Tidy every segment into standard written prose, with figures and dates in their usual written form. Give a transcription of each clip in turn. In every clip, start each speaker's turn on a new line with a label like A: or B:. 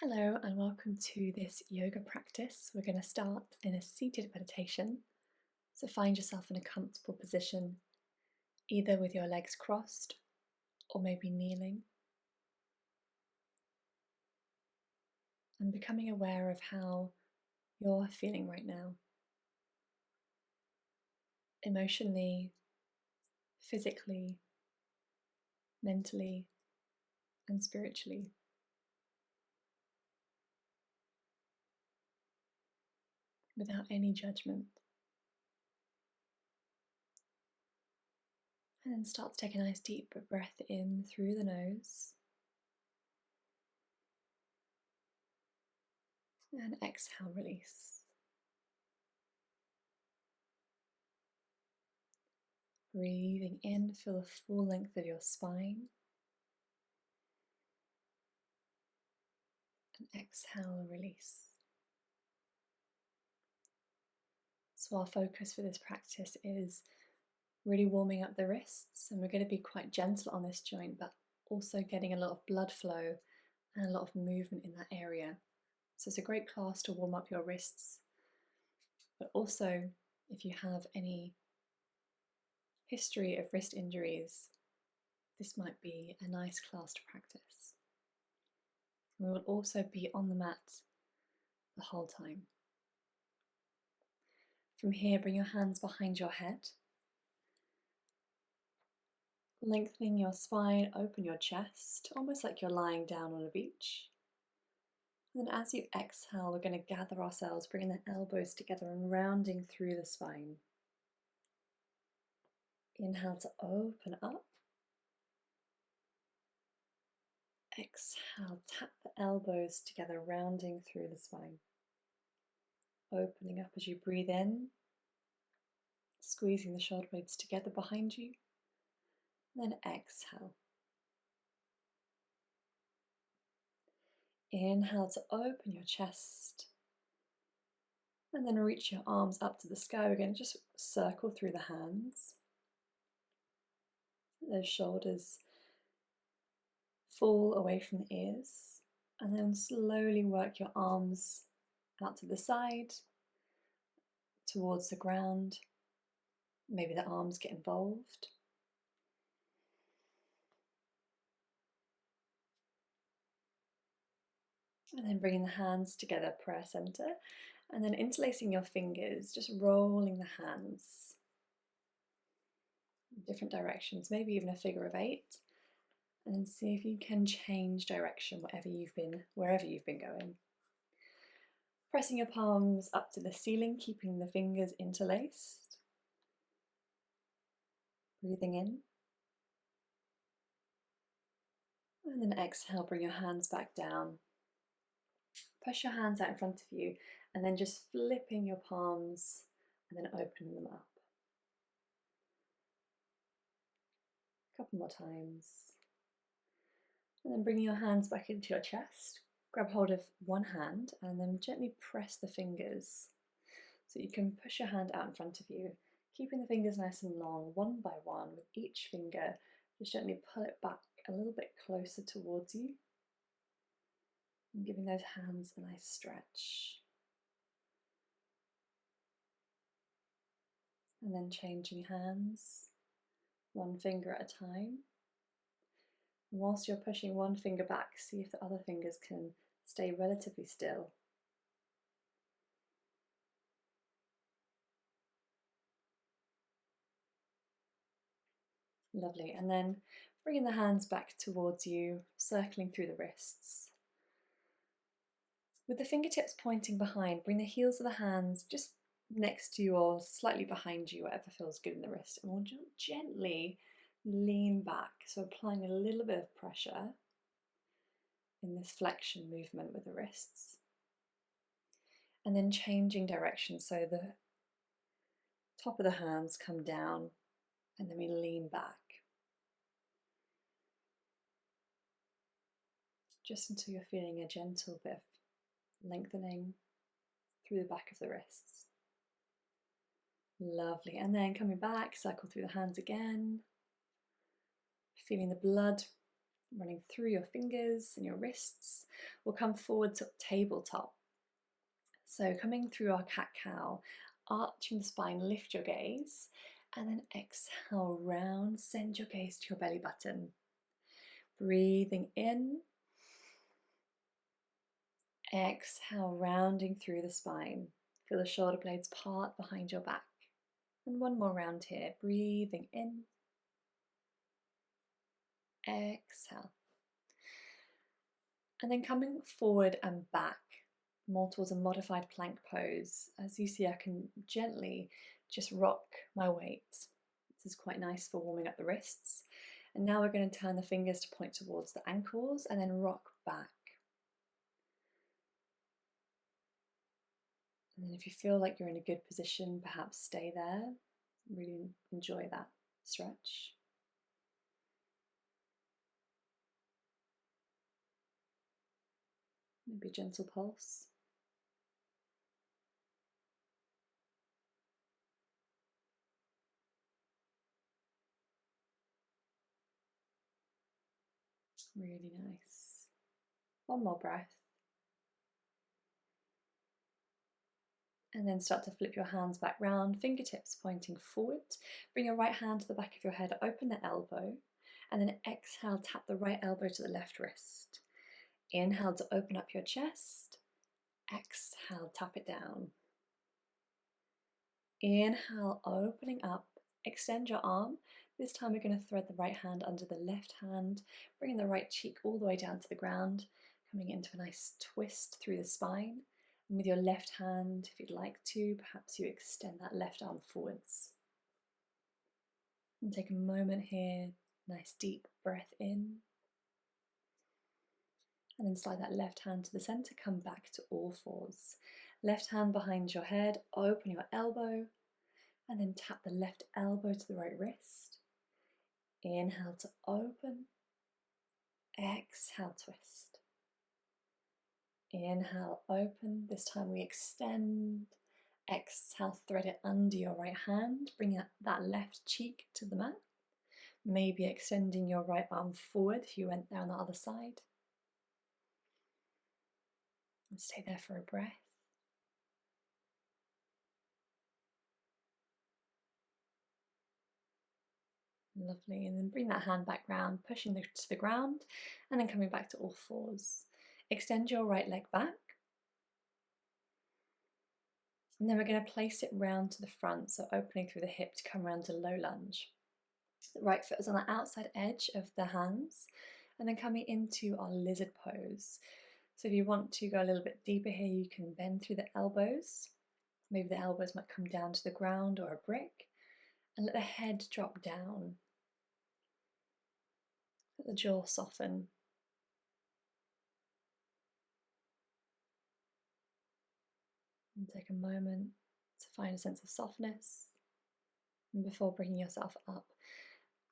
A: Hello and welcome to this yoga practice. We're going to start in a seated meditation. So find yourself in a comfortable position, either with your legs crossed or maybe kneeling. And becoming aware of how you're feeling right now, emotionally, physically, mentally, and spiritually. Without any judgment. And then start to take a nice deep breath in through the nose. And exhale, release. Breathing in, feel the full length of your spine. And exhale, release. So our focus for this practice is really warming up the wrists, and we're going to be quite gentle on this joint, but also getting a lot of blood flow and a lot of movement in that area. So it's a great class to warm up your wrists, but also if you have any history of wrist injuries, this might be a nice class to practice. We will also be on the mat the whole time. From here, bring your hands behind your head. Lengthening your spine, open your chest, almost like you're lying down on a beach. And then as you exhale, we're going to gather ourselves, bringing the elbows together and rounding through the spine. Inhale to open up. Exhale, tap the elbows together, rounding through the spine. Opening up as you breathe in, squeezing the shoulder blades together behind you. Then exhale. Inhale to open your chest. And then reach your arms up to the sky. We're going to just circle through the hands. Those shoulders fall away from the ears. And then slowly work your arms out to the side, towards the ground. Maybe the arms get involved. And then bringing the hands together, prayer center. And then interlacing your fingers, just rolling the hands in different directions, maybe even a figure of 8. And then see if you can change direction wherever you've been going. Pressing your palms up to the ceiling, keeping the fingers interlaced. Breathing in. And then exhale, bring your hands back down. Push your hands out in front of you and then just flipping your palms and then opening them up. A couple more times. And then bringing your hands back into your chest. Grab hold of one hand and then gently press the fingers. So you can push your hand out in front of you, keeping the fingers nice and long, one by one, with each finger. Just gently pull it back a little bit closer towards you. And giving those hands a nice stretch. And then changing hands, one finger at a time. And whilst you're pushing one finger back, see if the other fingers can stay relatively still. Lovely. And then bringing the hands back towards you, circling through the wrists. With the fingertips pointing behind, bring the heels of the hands just next to you or slightly behind you, whatever feels good in the wrist. And we'll gently lean back, so applying a little bit of pressure in this flexion movement with the wrists. And then changing direction, so the top of the hands come down and then we lean back. Just until you're feeling a gentle bit of lengthening through the back of the wrists. Lovely. And then coming back, circle through the hands again. Feeling the blood running through your fingers and your wrists. We'll come forward to tabletop. So coming through our cat-cow, arching the spine, lift your gaze, and then exhale, round, send your gaze to your belly button. Breathing in, exhale, rounding through the spine. Feel the shoulder blades part behind your back. And one more round here, breathing in, exhale. And then coming forward and back, more towards a modified plank pose. As you see, I can gently just rock my weight. This is quite nice for warming up the wrists. And now we're going to turn the fingers to point towards the ankles and then rock back. And then if you feel like you're in a good position, perhaps stay there. Really enjoy that stretch. Maybe a gentle pulse. Really nice. One more breath. And then start to flip your hands back round, fingertips pointing forward. Bring your right hand to the back of your head, open the elbow, and then exhale, tap the right elbow to the left wrist. Inhale to open up your chest. Exhale, tap it down. Inhale, opening up. Extend your arm. This time we're going to thread the right hand under the left hand, bringing the right cheek all the way down to the ground, coming into a nice twist through the spine. And with your left hand, if you'd like to, perhaps you extend that left arm forwards. And take a moment here, nice deep breath in. And then slide that left hand to the center, come back to all fours. Left hand behind your head, open your elbow, and then tap the left elbow to the right wrist. Inhale to open, exhale, twist. Inhale, open, this time we extend. Exhale, thread it under your right hand, bring that left cheek to the mat. Maybe extending your right arm forward if you went there on the other side. And stay there for a breath. Lovely, and then bring that hand back round, pushing to the ground, and then coming back to all fours. Extend your right leg back. And then we're going to place it round to the front, so opening through the hip to come round to low lunge. The right foot is on the outside edge of the hands, and then coming into our lizard pose. So if you want to go a little bit deeper here, you can bend through the elbows. Maybe the elbows might come down to the ground or a brick, and let the head drop down. Let the jaw soften. And take a moment to find a sense of softness. And before bringing yourself up,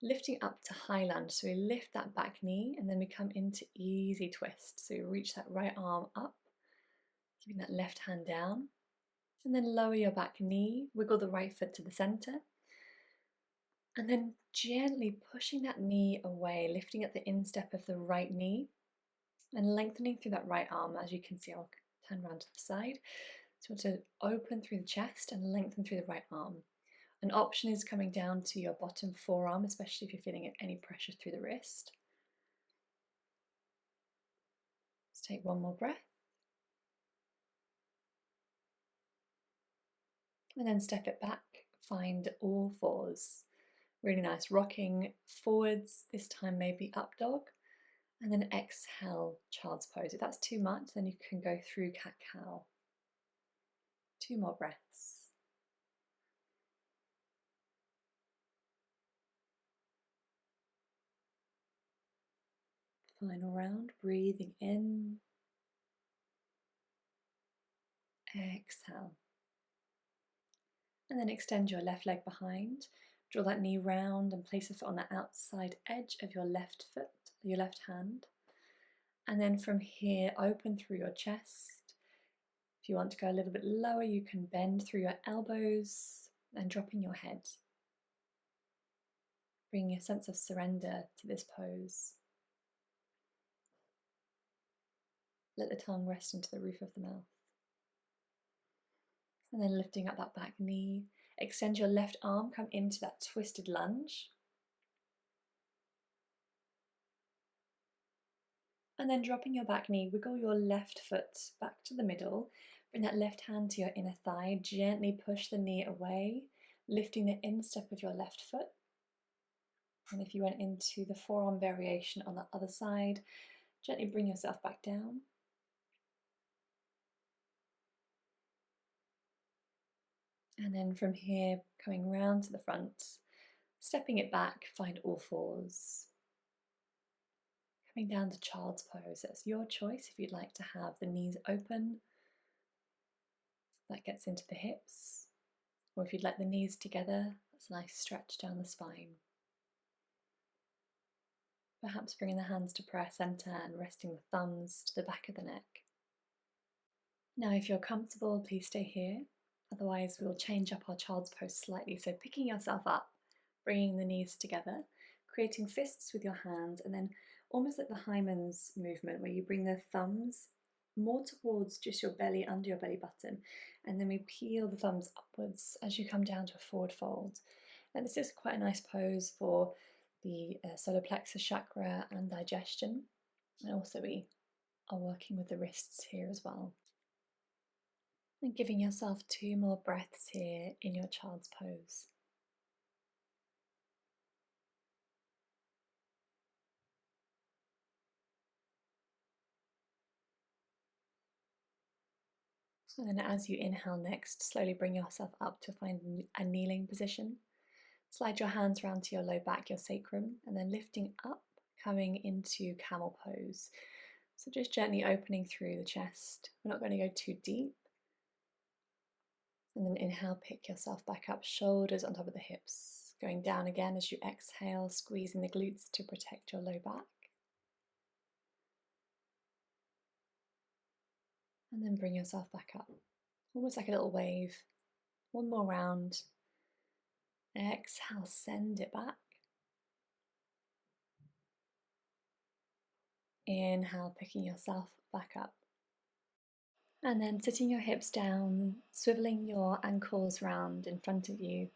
A: lifting up to high lunge. So we lift that back knee and then we come into easy twist. So you reach that right arm up, keeping that left hand down. And then lower your back knee, wiggle the right foot to the center. And then gently pushing that knee away, lifting at the instep of the right knee and lengthening through that right arm. As you can see, I'll turn around to the side. So to open through the chest and lengthen through the right arm. An option is coming down to your bottom forearm, especially if you're feeling any pressure through the wrist. Let's take one more breath. And then step it back, find all fours. Really nice, rocking forwards, this time maybe up dog. And then exhale, child's pose. If that's too much, then you can go through cat-cow. 2 more breaths. Final round, breathing in, exhale. And then extend your left leg behind, draw that knee round and place a foot on the outside edge of your left foot, your left hand. And then from here, open through your chest. If you want to go a little bit lower, you can bend through your elbows and dropping your head. Bringing a sense of surrender to this pose. Let the tongue rest into the roof of the mouth. And then lifting up that back knee. Extend your left arm, come into that twisted lunge. And then dropping your back knee, wiggle your left foot back to the middle. Bring that left hand to your inner thigh. Gently push the knee away, lifting the instep of your left foot. And if you went into the forearm variation on the other side, gently bring yourself back down. And then from here, coming round to the front, stepping it back, find all fours. Coming down to child's pose. It's your choice if you'd like to have the knees open. That gets into the hips. Or if you'd like the knees together, that's a nice stretch down the spine. Perhaps bringing the hands to prayer center and resting the thumbs to the back of the neck. Now, if you're comfortable, please stay here. Otherwise, we'll change up our child's pose slightly. So picking yourself up, bringing the knees together, creating fists with your hands, and then almost like the Hyman's movement, where you bring the thumbs more towards just your belly, under your belly button, and then we peel the thumbs upwards as you come down to a forward fold. And this is quite a nice pose for the solar plexus chakra and digestion. And also we are working with the wrists here as well. And giving yourself 2 more breaths here in your child's pose. And then as you inhale next, slowly bring yourself up to find a kneeling position. Slide your hands round to your low back, your sacrum, and then lifting up, coming into camel pose. So just gently opening through the chest. We're not going to go too deep. And then inhale, pick yourself back up, shoulders on top of the hips. Going down again as you exhale, squeezing the glutes to protect your low back. And then bring yourself back up, almost like a little wave. 1 more round. Exhale, send it back. Inhale, picking yourself back up. And then sitting your hips down, swiveling your ankles round in front of you,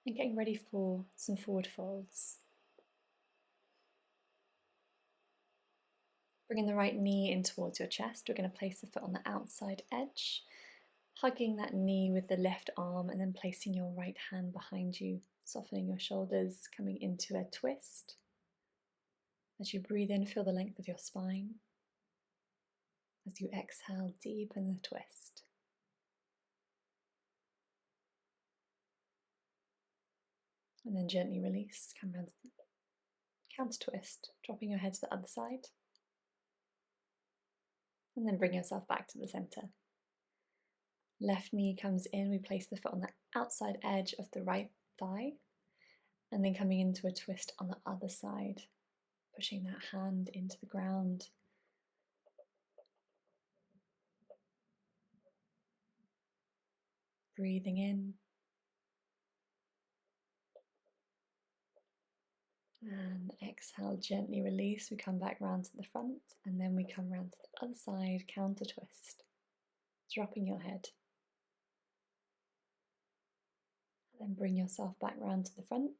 A: and getting ready for some forward folds. Bringing the right knee in towards your chest, we're going to place the foot on the outside edge, hugging that knee with the left arm, and then placing your right hand behind you, softening your shoulders, coming into a twist. As you breathe in, feel the length of your spine. As you exhale, deepen the twist. And then gently release, come around to the counter twist, dropping your head to the other side. And then bring yourself back to the center. Left knee comes in, we place the foot on the outside edge of the right thigh, and then coming into a twist on the other side, pushing that hand into the ground. Breathing in. And exhale, gently release. We come back round to the front, and then we come round to the other side, counter twist, dropping your head. Then bring yourself back round to the front.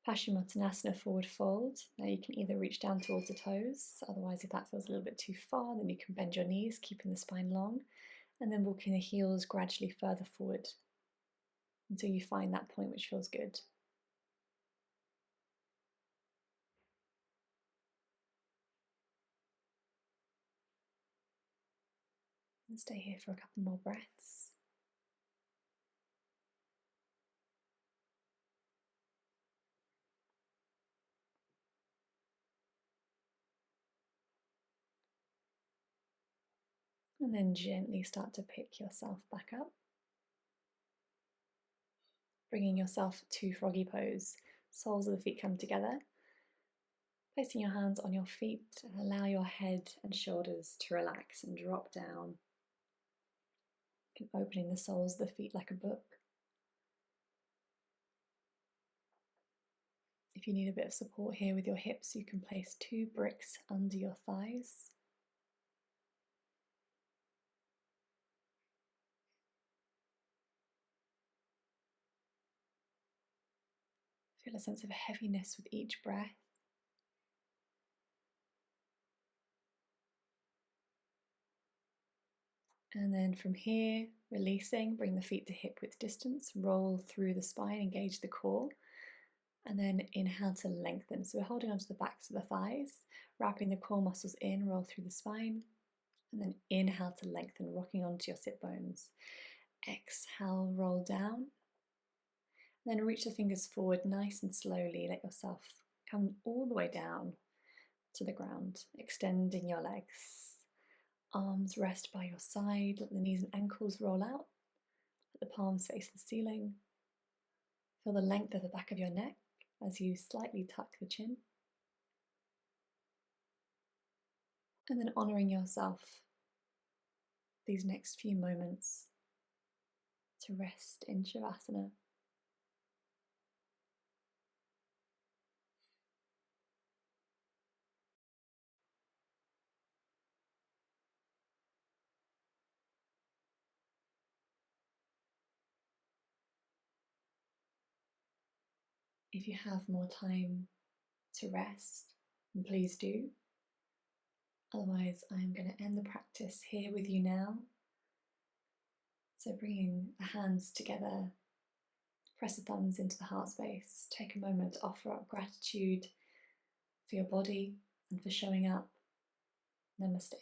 A: Paschimottanasana, forward fold. Now you can either reach down towards the toes, otherwise if that feels a little bit too far, then you can bend your knees, keeping the spine long, and then walking the heels gradually further forward until you find that point which feels good. And stay here for a couple more breaths. And then gently start to pick yourself back up. Bringing yourself to froggy pose. Soles of the feet come together. Placing your hands on your feet and allow your head and shoulders to relax and drop down. Opening the soles of the feet like a book. If you need a bit of support here with your hips, you can place 2 bricks under your thighs. Feel a sense of heaviness with each breath. And then from here, releasing, bring the feet to hip width distance, roll through the spine, engage the core, and then inhale to lengthen. So we're holding onto the backs of the thighs, wrapping the core muscles in, roll through the spine, and then inhale to lengthen, rocking onto your sit bones. Exhale, roll down. Then reach the fingers forward nice and slowly. Let yourself come all the way down to the ground, extending your legs. Arms rest by your side, let the knees and ankles roll out. Let the palms face the ceiling. Feel the length of the back of your neck as you slightly tuck the chin. And then honouring yourself these next few moments to rest in Shavasana. If you have more time to rest, then please do. Otherwise, I'm going to end the practice here with you now. So bringing the hands together, press the thumbs into the heart space. Take a moment to offer up gratitude for your body and for showing up. Namaste.